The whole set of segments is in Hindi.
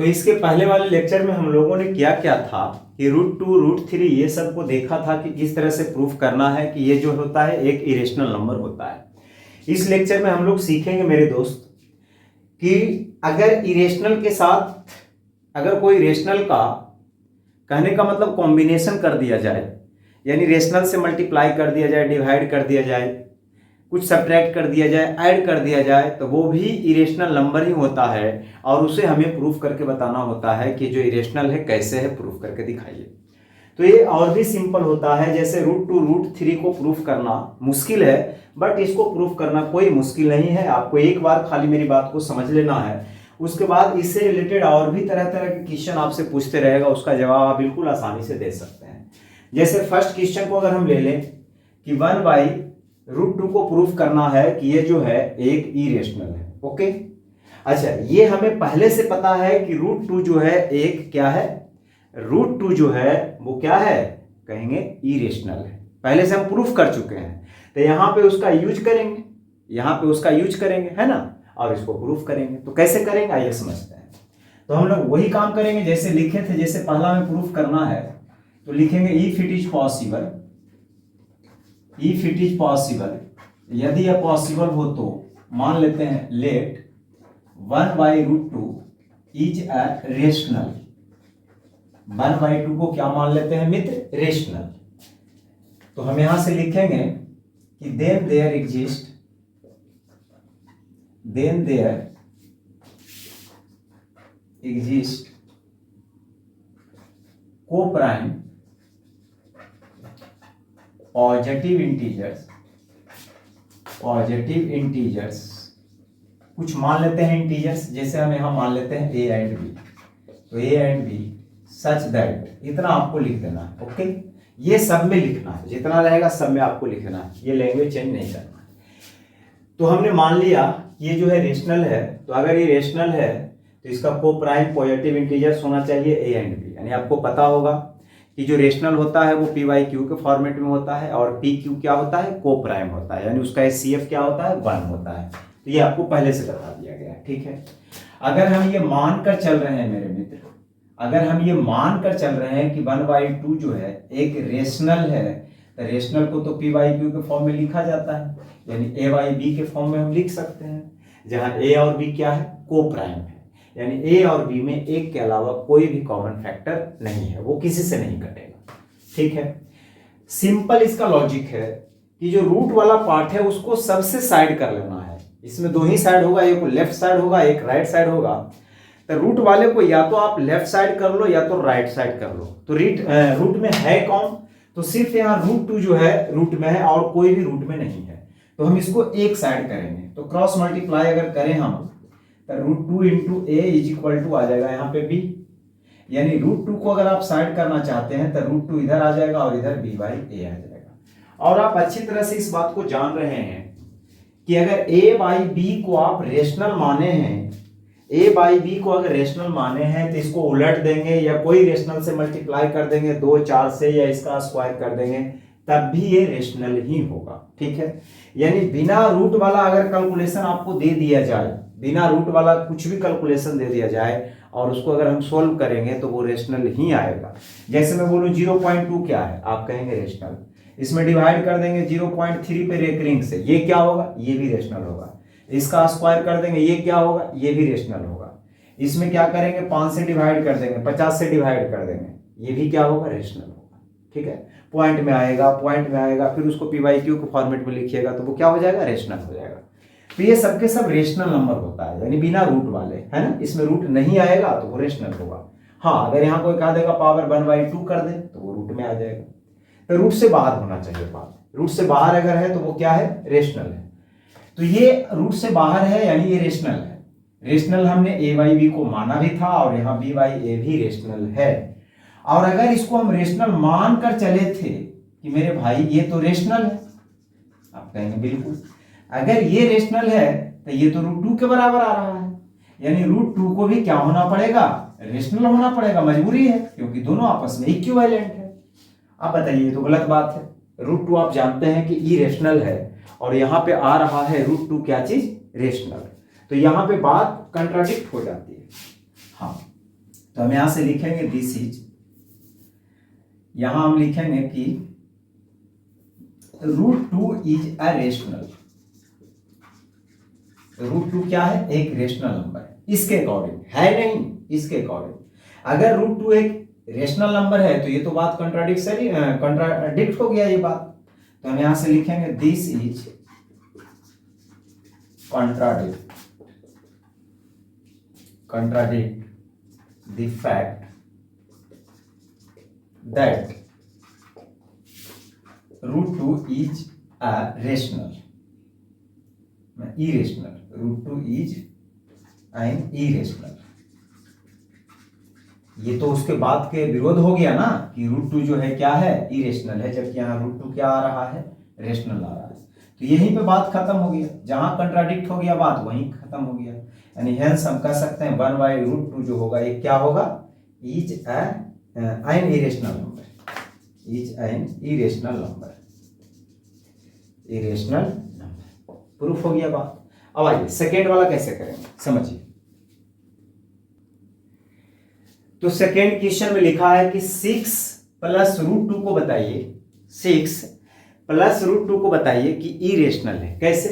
तो इसके पहले वाले लेक्चर में हम लोगों ने क्या क्या था कि √2 √3 ये सब को देखा था कि किस तरह से प्रूफ करना है कि ये जो होता है एक इरेशनल नंबर होता है। इस लेक्चर में हम लोग सीखेंगे मेरे दोस्त कि अगर इरेशनल के साथ अगर कोई रेशनल का कहने का मतलब कॉम्बिनेशन कर दिया जाए, यानी रेशनल से मल्टीप्लाई कर दिया जाए, डिवाइड कर दिया जाए, कुछ सब्ट्रैक्ट कर दिया जाए, ऐड कर दिया जाए, तो वो भी इरेशनल नंबर ही होता है और उसे हमें प्रूफ करके बताना होता है कि जो इरेशनल है कैसे है, प्रूफ करके दिखाइए। तो ये और भी सिंपल होता है, जैसे √2 √3 को प्रूफ करना मुश्किल है, बट इसको प्रूफ करना कोई मुश्किल नहीं है। आपको एक बार खाली मेरी बात को समझ लेना है, उसके बाद इससे रिलेटेड और भी तरह तरह के क्वेश्चन आपसे पूछते रहेगा, उसका जवाब आप बिल्कुल आसानी से दे सकते हैं। जैसे फर्स्ट क्वेश्चन को अगर हम ले लें कि 1/√2 को प्रूफ करना है कि ये जो है एक इरेशनल है। ओके, अच्छा, ये हमें पहले से पता है कि √2 जो है एक क्या है, √2 जो है वो क्या है, कहेंगे इरेशनल है। पहले से हम प्रूफ कर चुके हैं, तो यहां पे उसका यूज करेंगे, यहां पे उसका यूज करेंगे, है ना, और इसको प्रूफ करेंगे। तो कैसे करेंगे आइए समझते हैं। तो हम लोग वही काम करेंगे जैसे लिखे थे, जैसे पहला में प्रूफ करना है तो लिखेंगे if it is possible, if it is possible, यदि यह पॉसिबल हो तो मान लेते हैं लेट 1/√2 इज अ रेशनल। 1/2 को क्या मान लेते हैं मित्र, रेशनल। तो हम यहां से लिखेंगे कि then there exist, then there exist coprime positive integers, positive integers, कुछ मान लेते हैं इंटीजर्स, जैसे हम यहां मान लेते हैं a एंड b। तो a and b such that, इतना आपको लिख देना है। ओके, ये सब में लिखना है, जितना रहेगा सब में आपको लिखना है, ये लैंग्वेज चेंज नहीं करना है। तो हमने मान लिया ये जो है रेशनल है, तो अगर ये रेशनल है तो इसका को-प्राइम पॉजिटिव इंटीजर्स होना चाहिए a एंड b। यानी आपको पता होगा कि जो रेशनल होता है वो p/q के फॉर्मेट में होता है और pq क्या होता है, को-प्राइम होता है, यानी उसका HCF क्या होता है, 1 होता है। तो ये आपको पहले से बता दिया गया है, ठीक है। अगर हम ये मानकर चल रहे हैं मेरे मित्र, अगर हम ये मानकर चल रहे हैं कि 1/2 जो है एक रेशनल है, तो रेशनल को तो p/q के फॉर्म में लिखा जाता है, यानी a/b के फॉर्म में हम लिख सकते हैं, जहां a और b क्या है, को-प्राइम है, यानी a और b में एक के अलावा कोई भी कॉमन फैक्टर नहीं है, वो किसी से नहीं कटेगा, ठीक है। सिंपल इसका लॉजिक है कि जो रूट वाला पार्ट है उसको सबसे साइड कर लेना है। इसमें दो ही साइड होगा, एक लेफ्ट साइड होगा, एक राइट साइड होगा। तो रूट वाले को या तो आप लेफ्ट साइड कर लो या तो राइट साइड कर लो। तो रूट में है कौन, तो सिर्फ यहाँ √2 जो है रूट में है और कोई भी रूट में नहीं है, तो हम इसको एक साइड करेंगे। तो क्रॉस मल्टीप्लाई अगर करें हम, तो √2 × a इज इक्वल टू आ जाएगा यहाँ पे b, यानी √2 को अगर आप साइड करना चाहते हैं तो √2 इधर आ जाएगा और इधर b/a आ जाएगा। और आप अच्छी तरह से इस बात को जान रहे हैं कि अगर a/b को आप रेशनल माने हैं, a/b को अगर रेशनल माने हैं तो इसको उलट देंगे या कोई रेशनल से मल्टीप्लाई कर देंगे 2 4 से, या इसका स्क्वायर कर देंगे, तब भी ये रेशनल ही होगा, ठीक है। यानी बिना रूट वाला अगर कैलकुलेशन आपको दे दिया जाए, बिना रूट वाला कुछ भी कैलकुलेशन दे दिया जाए और उसको अगर हम सोल्व करेंगे तो वो रेशनल ही आएगा। जैसे मैं बोलूं 0.2 क्या है, आप कहेंगे रेशनल, इसमें डिवाइड कर देंगे 0.3 पे रेकरिंग से, ये क्या होगा, ये भी रेशनल होगा। इसका स्क्वायर कर देंगे, ये क्या होगा, ये भी रेशनल होगा। इसमें क्या करेंगे, 5 से डिवाइड कर देंगे, 50 से डिवाइड कर देंगे, ये भी क्या होगा, रेशनल होगा, ठीक है। पॉइंट में आएगा, पॉइंट में आएगा, फिर उसको p/q के फॉर्मेट में लिखिएगा तो वो क्या हो जाएगा, रेशनल हो जाएगा। तो ये सबके सब रेशनल नंबर होता है, यानी बिना रूट वाले, है ना। इसमें रूट नहीं आएगा तो वो रेशनल होगा। हाँ, अगर यहाँ कोई कहा देगा पावर 1/2 कर दे तो वो रूट में आ जाएगा। तो रूट से बाहर होना चाहिए बात, रूट से बाहर अगर है तो वो क्या है, रेशनल है। तो ये रूट से बाहर है यानी ये रेशनल है। रेशनल हमने a/b को माना भी था और यहाँ b/a भी रेशनल है। और अगर इसको हम रेशनल मान कर चले थे कि मेरे भाई ये तो रेशनल है, आप कहेंगे बिल्कुल, अगर ये रेशनल है तो ये तो √2 के बराबर आ रहा है, यानी √2 को भी क्या होना पड़ेगा, रेशनल होना पड़ेगा, मजबूरी है, क्योंकि दोनों आपस में इक्विवेलेंट है। आप बताइए, ये तो गलत बात है। √2 आप जानते हैं कि इरेशनल है और यहाँ पे आ रहा है √2 क्या चीज, रेशनल, तो यहाँ पे बात कंट्राडिक्ट हो जाती है। हाँ, तो हम यहां से लिखेंगे दिस इज, यहां हम लिखेंगे कि √2 इज अ रेशनल। √2 क्या है? एक रेशनल नंबर है। इसके अकॉर्डिंग है नहीं, इसके अकॉर्डिंग। अगर √2 एक रेशनल नंबर है तो ये तो बात कंट्राडिक्ट हो गया ये बात। तो हम यहां से लिखेंगे this is contradict the fact that √2 is a rational, irrational, √2 is an irrational। ये तो उसके बाद के विरोध हो गया ना कि √2 जो है क्या है? इरेशनल है, जबकि यहाँ √2 क्या आ रहा है? रेशनल आ रहा है। तो यहीं पे बात खत्म हो गया, जहां कंट्राडिक्ट हो गया बात वहीं खत्म हो गया। यानी हेंस हम कह सकते हैं 1/√2 जो होगा ये क्या होगा? Is an irrational number, is an irrational number, irrational number. Proof हो गया बात। अब आइए सेकेंड वाला कैसे करेंगे, समझिए। तो सेकेंड क्वेश्चन में लिखा है कि 6 + √2 को बताइए, 6 + √2 को बताइए कि इरेशनल है। कैसे?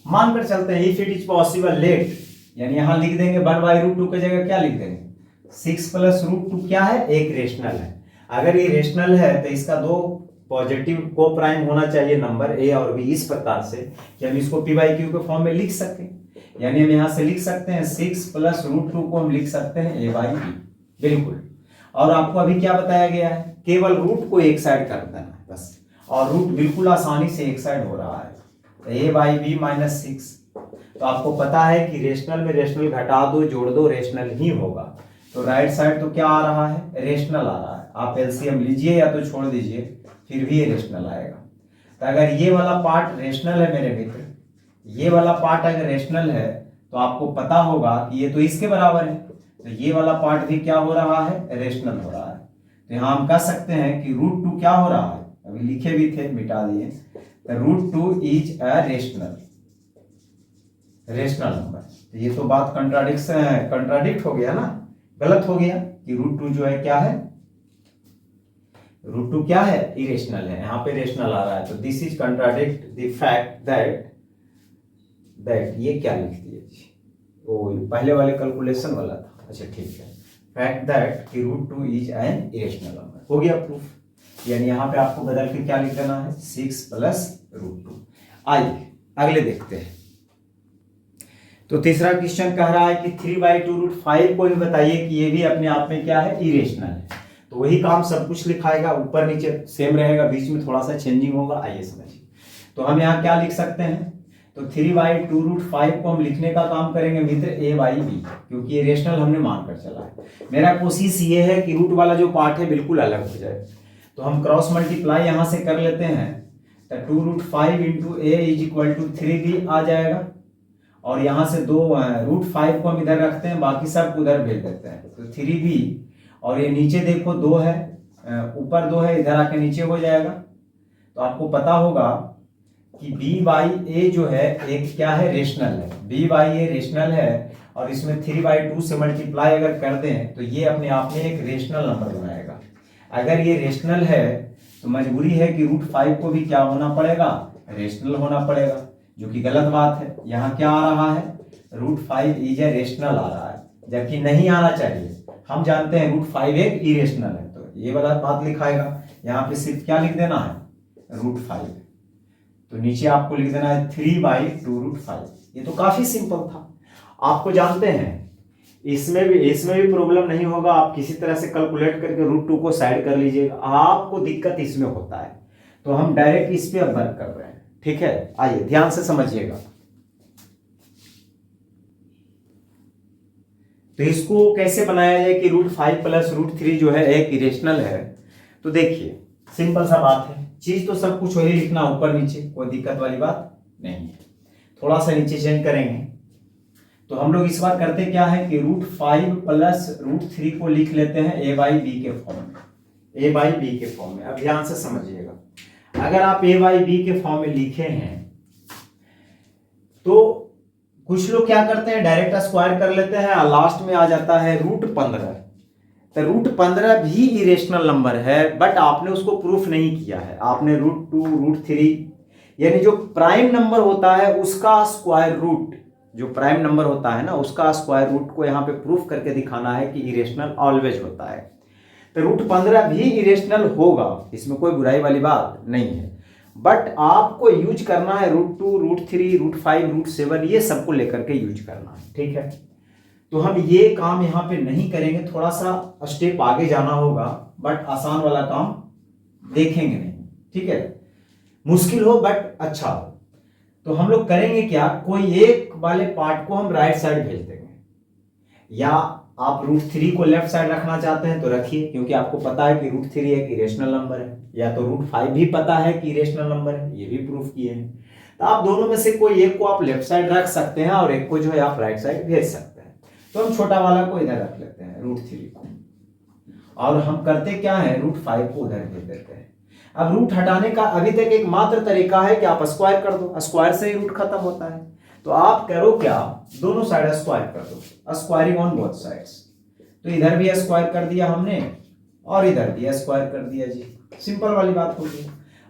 मानकर चलते हैं if it is possible let, यानी यहां लिख देंगे 1/√2 की जगह क्या लिख देंगे? 6 + √2 क्या है? एक रेशनल है। अगर ये रेशनल है तो इसका दो पॉजिटिव को प्राइम होना चाहिए नंबर ए और बी, इस प्रकार से कि हम इसको p/q के फॉर्म में लिख सकें। यानी हम यहां से लिख सकते हैं 6 + √2 को हम लिख सकते हैं a/b, बिल्कुल। और आपको अभी क्या बताया गया है? केवल रूट को एक साइड कर देना है बस, और रूट बिल्कुल आसानी से एक साइड हो रहा है, तो a/b - 6। तो आपको पता है कि रेशनल में रेशनल घटा दो जोड़ दो रेशनल ही होगा। तो राइट साइड तो क्या आ रहा है? रेशनल आ रहा है। आप एलसीएम लीजिए या तो छोड़ दीजिए, फिर भी ये रेशनल आएगा। तो अगर ये वाला पार्ट रेशनल है मेरे मित्र, ये वाला पार्ट अगर रेशनल है तो आपको पता होगा कि ये तो इसके बराबर है, तो ये वाला पार्ट भी क्या हो रहा है? रेशनल हो रहा है। तो यहाँ हम कह सकते हैं कि √2 क्या हो रहा है? अभी लिखे भी थे, मिटा दिए। √2 इज अ रेशनल नंबर। तो ये तो बात कंट्राडिक्ट हो गया ना, गलत हो गया कि √2 जो है क्या है? √2 क्या है? इरेशनल है, यहाँ पे रेशनल आ रहा है। तो this is contradict the fact that ये क्या लिख दिया जी? वो पहले वाले कैलकुलेशन वाला था। अच्छा ठीक है, फैक्ट दैट कि √2 इज एन इरेशनल नंबर। हो गया प्रूफ। यानी यहाँ पे आपको बदल के क्या लिख देना है? 6 + √2। आइए अगले देखते हैं। तो तीसरा क्वेश्चन कह रहा है कि 3/2√5 को भी बताइए कि ये भी अपने आप में क्या है? इरेशनल है। तो वही काम सब कुछ लिखाएगा, ऊपर नीचे सेम रहेगा, बीच में थोड़ा सा चेंजिंग होगा। आइए समझिए। तो हम यहाँ क्या लिख सकते हैं? तो 3/2√5 को हम लिखने का काम करेंगे मित्र a/b, क्योंकि ये रेशनल हमने मानकर चला है। मेरा कोशिश ये है कि रूट वाला जो पार्ट है बिल्कुल अलग हो जाए। तो हम क्रॉस मल्टीप्लाई यहाँ से कर लेते हैं, तो 2√5 × a = 3b आ जाएगा। और यहाँ से दो √5 को हम इधर रखते हैं, बाकी सब उधर भेज देते हैं। तो 3b, और ये नीचे देखो 2 है, ऊपर 2 है, इधर आके नीचे हो जाएगा। तो आपको पता होगा कि b/a जो है एक क्या है? रेशनल है। b/a रेशनल है, और इसमें 3/2 से मल्टीप्लाई अगर कर दें तो ये अपने आप में एक रेशनल नंबर बनाएगा। अगर ये रेशनल है तो मजबूरी है कि √5 को भी क्या होना पड़ेगा? रेशनल होना पड़ेगा, जो कि गलत बात है। यहाँ क्या आ रहा है? √5 इज ए रेशनल आ रहा है, जबकि नहीं आना चाहिए। हम जानते हैं √5 एक इरेशनल है, तो ये वाला बात लिखाएगा। यहाँ पे सिर्फ क्या लिख देना है? √5। तो नीचे आपको लिख देना है 3/2√5। ये तो काफी सिंपल था। आपको जानते हैं इसमें भी प्रॉब्लम नहीं होगा। आप किसी तरह से कैलकुलेट करके √2 को साइड कर लीजिएगा। आपको दिक्कत इसमें होता है, तो हम डायरेक्ट इस पे अब वर्क कर रहे हैं। ठीक है, आइए ध्यान से समझिएगा। तो इसको कैसे बनाया जाए कि √5 + √3 जो है एक इरेशनल है? तो देखिए सिंपल सा बात है, चीज तो सब कुछ वही लिखना, ऊपर नीचे, कोई दिक्कत वाली बात नहीं है। थोड़ा सा नीचे चेंज करेंगे तो हम लोग इस बार करते क्या है कि √5 + √3 को लिख लेते हैं a/b के फॉर्म में, a/b के फॉर्म में। अब ध्यान से समझिएगा, अगर आप a/b के फॉर्म में लिखे हैं तो कुछ लोग क्या करते हैं? डायरेक्ट स्क्वायर कर लेते हैं और लास्ट में आ जाता है √15। तो रूट 15 भी इरेशनल नंबर है, बट आपने उसको प्रूफ नहीं किया है। आपने रूट 2, रूट 3 यानी जो प्राइम नंबर होता है उसका स्क्वायर रूट, जो प्राइम नंबर होता है ना उसका स्क्वायर रूट को यहाँ पे प्रूफ करके दिखाना है कि इरेशनल ऑलवेज होता है। तो रूट 15 भी इरेशनल होगा, इसमें कोई बुराई वाली बात नहीं है, बट आपको यूज करना है रूट 2, रूट 3, रूट 5, रूट 7 ये सबको लेकर के यूज करना है, ठीक है। तो हम ये काम यहाँ पे नहीं करेंगे, थोड़ा सा स्टेप आगे जाना होगा, बट आसान वाला काम देखेंगे नहीं, ठीक है। मुश्किल हो बट अच्छा हो। तो हम लोग करेंगे क्या, कोई एक वाले पार्ट को हम राइट साइड भेज देंगे, या आप रूट 3 को लेफ्ट साइड रखना चाहते हैं तो रखिए, क्योंकि आपको पता है कि रूट 3 एक इरेशनल नंबर है, या तो रूट 5 भी पता है कि इरेशनल नंबर है, ये भी प्रूफ किए हैं। तो आप दोनों में से कोई एक को आप लेफ्ट साइड रख सकते हैं और एक को जो है आप राइट साइड भेज सकते हैं। तो हम छोटा वाला को इधर रख लेते हैं, रूट 3 को, और हम करते क्या है, रूट 5 को उधर भेज देते हैं। अब रूट हटाने का अभी तक एक मात्र तरीका है कि आप स्क्वायर कर दो, स्क्वायर से ही रूट खत्म होता है। तो आप करो क्या, दोनों साइड स्क्वायर कर दो, स्क्वायरिंग ऑन बोथ साइड्स। तो इधर भी स्क्वायर कर दिया हमने और इधर भी स्क्वायर कर दिया जी, सिंपल वाली बात होगी।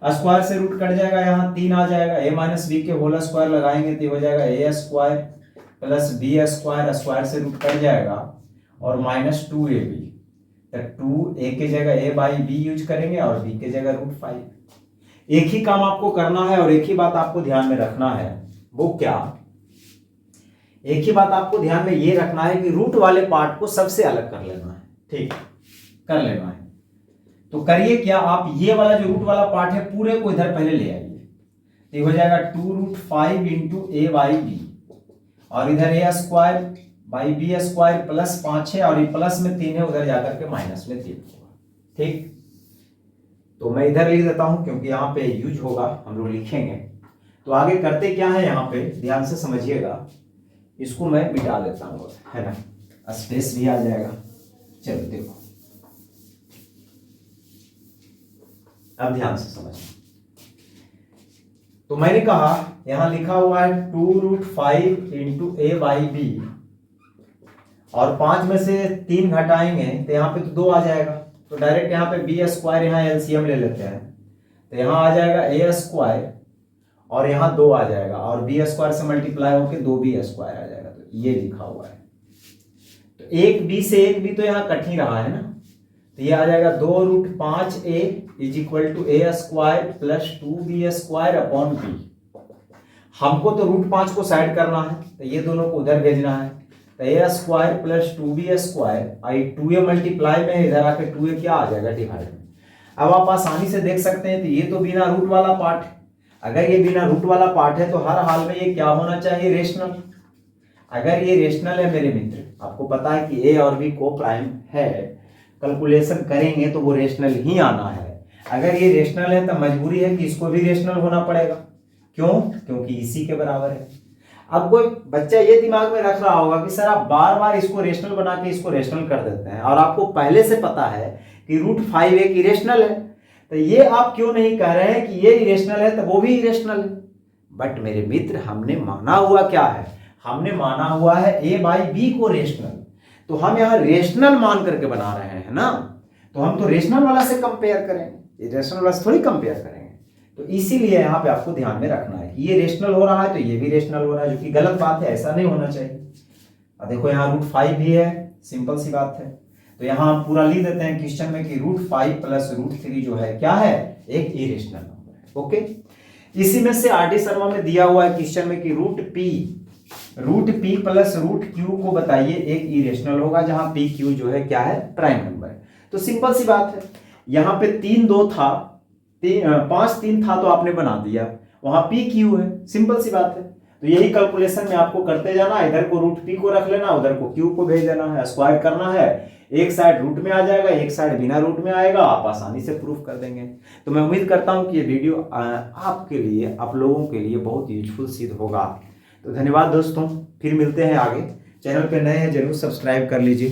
स्क्वायर से रूट कट जाएगा, यहाँ 3 आ जाएगा, a माइनस बी के होल स्क्वायर लगाएंगे तो हो जाएगा a square plus B square, square से रूट कट जाएगा और माइनस 2ab। तो 2a की जगह a बाई बी यूज करेंगे और b की जगह रूट 5। एक ही काम आपको करना है और एक ही बात आपको ध्यान में रखना है, वो क्या, एक ही बात आपको ध्यान में ये रखना है कि रूट वाले पार्ट को सबसे अलग कर लेना है, ठीक कर लेना है। तो करिए क्या, आप ये वाला जो रूट वाला पार्ट है पूरे को इधर पहले ले आइए, तो हो जाएगा 2 root 5 into A by B, और इधर a square by b square plus 5 है, और ये प्लस में 3 है, उधर जाकर के माइनस में 3 होगा, ठीक। तो मैं इधर लिख देता हूं क्योंकि यहाँ पे यूज होगा, हम लोग लिखेंगे। तो आगे करते क्या है, यहाँ पे ध्यान से समझिएगा, इसको मैं मिटा देता हूँ, है ना, स्पेस भी आ जाएगा। चलो देखो, अब ध्यान से समझना। तो मैंने कहा यहां लिखा हुआ है 2 root 5 into A by B, और 5 में से 3 घटाएंगे तो यहाँ पे तो 2 आ जाएगा, तो डायरेक्ट यहाँ पे बी स्क्वायर, यहाँ एलसीएम ले लेते हैं, तो यहाँ आ जाएगा ए स्क्वायर और यहाँ 2 आ जाएगा, और बी स्क्वायर से मल्टीप्लाई होकर 2b स्क्वायर आ जाएगा। तो ये लिखा हुआ है, तो एक बी से एक बी तो यहाँ कट ही रहा है ना, तो ये आ जाएगा 2 root 5a is equal to A square plus 2b square upon B. हमको तो रूट 5 को साइड करना है, तो ये दोनों को उधर भेजना है, तो ए स्क्वायर प्लस 2b स्क्वायर, आई 2a मल्टीप्लाई में इधर आके 2a क्या आ जाएगा, डिवाइड में। अब आप आसानी से देख सकते हैं, तो ये तो बिना रूट वाला पार्ट है, अगर ये बिना रूट वाला पार्ट है तो हर हाल में ये क्या होना चाहिए, रेशनल। अगर ये रेशनल है मेरे मित्र, आपको पता है कि ए और बी को प्राइम है, कैलकुलेशन करेंगे तो वो रेशनल ही आना है। अगर ये रेशनल है तो मजबूरी है कि इसको भी रेशनल होना पड़ेगा, क्यों, क्योंकि इसी के बराबर है। अब कोई बच्चा ये दिमाग में रख रहा होगा कि सर आप बार बार इसको रेशनल बना के इसको रेशनल कर देते हैं, और आपको पहले से पता है कि रूट 5 एक इरेशनल है, तो ये आप क्यों नहीं कह रहे हैं कि ये इरेशनल है तो वो भी इरेशनल है। बट मेरे मित्र, हमने माना हुआ क्या है, हमने माना हुआ है ए बाई बी को रेशनल, तो हम यहाँ रेशनल मान करके बना रहे हैं ना, तो हम तो रेशनल वाला से कंपेयर करेंगे, इरेशनल वाला से थोड़ी कंपेयर करेंगे। तो इसीलिए यहाँ पे आपको ध्यान में रखना है कि ये रेशनल हो रहा है तो ये भी रेशनल हो रहा है, जो कि गलत बात है, ऐसा नहीं होना चाहिए। अब देखो यहाँ रूट 5 भी है, सिंपल सी बात है, तो यहाँ हम पूरा लिख देते हैं क्वेश्चन में कि रूट 5 प्लस रूट 3 जो है क्या है, एक इरेशनल नंबर है। ओके, इसी में से आर डी शर्मा में दिया हुआ है क्वेश्चन में कि root P plus root Q को बताइए एक इरेशनल होगा जहां पी क्यू जो है क्या है, प्राइम नंबर है। तो सिंपल सी बात है, यहाँ पे 3 2 था, 5 3 था, तो आपने बना दिया, वहां पी क्यू है, सिंपल सी बात है। तो यही कैलकुलेशन में आपको करते जाना, इधर को रूट पी को रख लेना, उधर को क्यू को भेज देना है, स्क्वायर करना है, एक साइड रूट में आ जाएगा, एक साइड बिना रूट में आएगा, आप आसानी से प्रूफ कर देंगे। तो मैं उम्मीद करता हूं कि ये वीडियो आपके लिए, आप लोगों के लिए बहुत यूजफुल सिद्ध होगा। तो धन्यवाद दोस्तों, फिर मिलते हैं आगे। चैनल पे नए हैं जरूर सब्सक्राइब कर लीजिए।